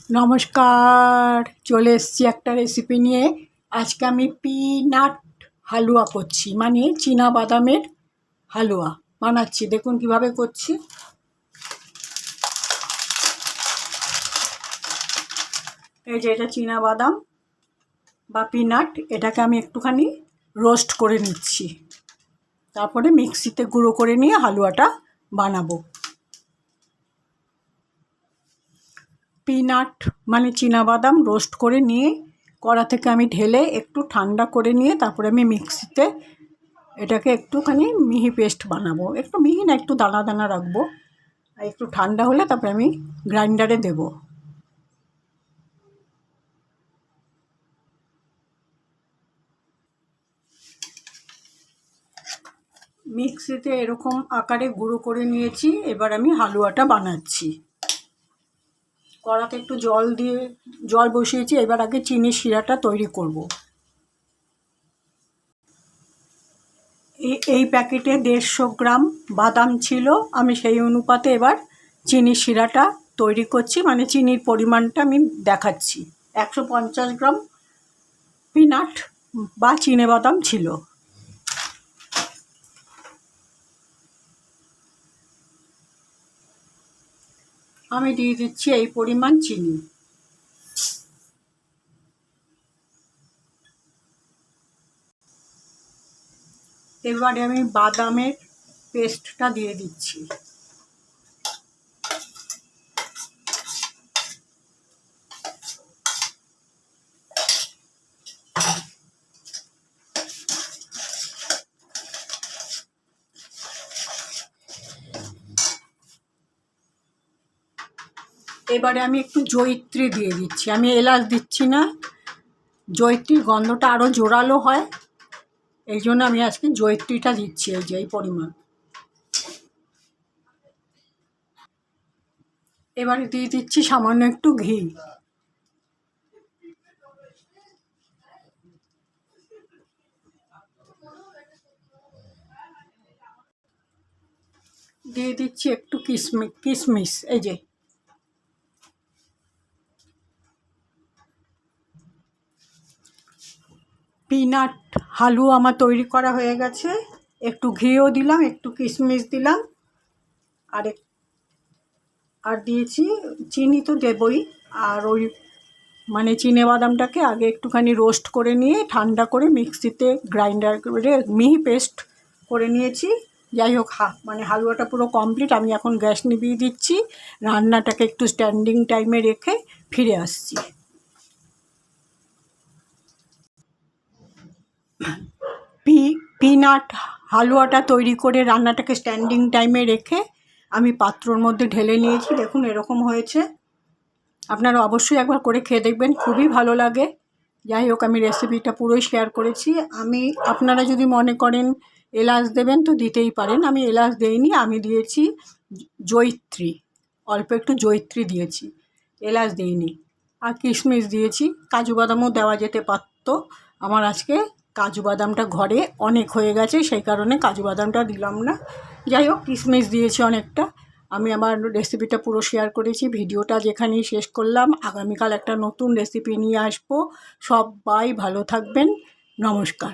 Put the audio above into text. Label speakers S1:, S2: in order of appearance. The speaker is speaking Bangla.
S1: নমস্কার, চলে এসেছি একটা রেসিপি নিয়ে। আজকে আমি পিনাট হালুয়া করছি, মানে চীনা বাদামের হালুয়া বানাচ্ছি। দেখুন কিভাবে করছি। এই যে এটা চীনা বাদাম বা পিনাট, এটাকে আমি একটুখানি রোস্ট করে নিচ্ছি, তারপরে মিক্সিতে গুঁড়ো করে নিয়ে হালুয়াটা বানাবো। পিনাট মানে চীনা বাদাম রোস্ট করে নিয়ে কড়া থেকে আমি ঢেলে একটু ঠান্ডা করে নিয়ে তারপরে আমি মিক্সিতে এটাকে একটুখানি মিহি পেস্ট বানাবো। একটু মিহি না, একটু দানা দানা রাখবো। আর একটু ঠান্ডা হলে তারপরে আমি গ্রাইন্ডারে দেব। মিক্সিতে এরকম আকারে গুঁড়ো করে নিয়েছি। এবার আমি হালুয়াটা বানাচ্ছি। কড়াতে একটু জল বসিয়েছি। এবার আগে চিনির শিরাটা তৈরি করব। এই প্যাকেটে 150 গ্রাম বাদাম ছিল। আমি সেই অনুপাতে এবার চিনির শিরাটা তৈরি করছি, মানে চিনির পরিমাণটা আমি দেখাচ্ছি। 150 গ্রাম পিনাট বা চিনে বাদাম ছিল। আমি দিয়ে দিচ্ছি এই পরিমাণ চিনি। এবারে আমি বাদামের পেস্টটা দিয়ে দিচ্ছি। এবারে আমি একটু জয়িত্রী দিয়ে দিচ্ছি। আমি এলাচ দিচ্ছি না, জয়িত্রীর গন্ধটা আরও জোরালো হয়, এই জন্য আমি আজকে জয়িত্রীটা দিচ্ছি। এই যে এই পরিমাণ। এবারে দিয়ে দিচ্ছি সামান্য একটু ঘি। দিয়ে দিচ্ছি একটু কিশমিশ। এই যে পিনাট হালুয়া আমার তৈরি করা হয়ে গেছে। একটু ঘিও দিলাম, একটু কিশমিশ দিলাম, আর দিয়েছি চিনি তো দেবই। আর ওই মানে চিনে বাদামটাকে আগে একটুখানি রোস্ট করে নিয়ে ঠান্ডা করে মিক্সিতে গ্রাইন্ডার করে মিহি পেস্ট করে নিয়েছি। যাই হোক, মানে হালুয়াটা পুরো কমপ্লিট। আমি এখন গ্যাস নিভিয়ে দিচ্ছি। রান্নাটাকে একটু স্ট্যান্ডিং টাইমে রেখে ফিরে আসছি। পিনাট হালুয়াটা তৈরি করে রান্নাটাকে স্ট্যান্ডিং টাইমে রেখে আমি পাত্রর মধ্যে ঢেলে নিয়েছি। দেখুন এরকম হয়েছে। আপনারা অবশ্যই একবার করে খেয়ে দেখবেন, খুবই ভালো লাগে। যাই হোক, আমি রেসিপিটা পুরোই শেয়ার করেছি। আপনারা যদি মনে করেন এলাচ দেবেন তো দিতেই পারেন। আমি এলাচ দেইনি, আমি দিয়েছি জয়িত্রী, অল্প একটু জয়িত্রী দিয়েছি, এলাচ দিইনি। আর কিশমিশ দিয়েছি। কাজু বাদামও দেওয়া যেতে পারতো। আমার আজকে কাজু বাদামটা ঘরে অনেক হয়ে গেছে, সেই কারণে কাজু বাদামটা দিলাম না। যাই হোক, কিশমিশ দিয়েছি অনেকটা। আমি আমার রেসিপিটা পুরো শেয়ার করেছি। ভিডিওটা যেখানেই শেষ করলাম। আগামীকাল একটা নতুন রেসিপি নিয়ে আসবো। সবাই ভালো থাকবেন। নমস্কার।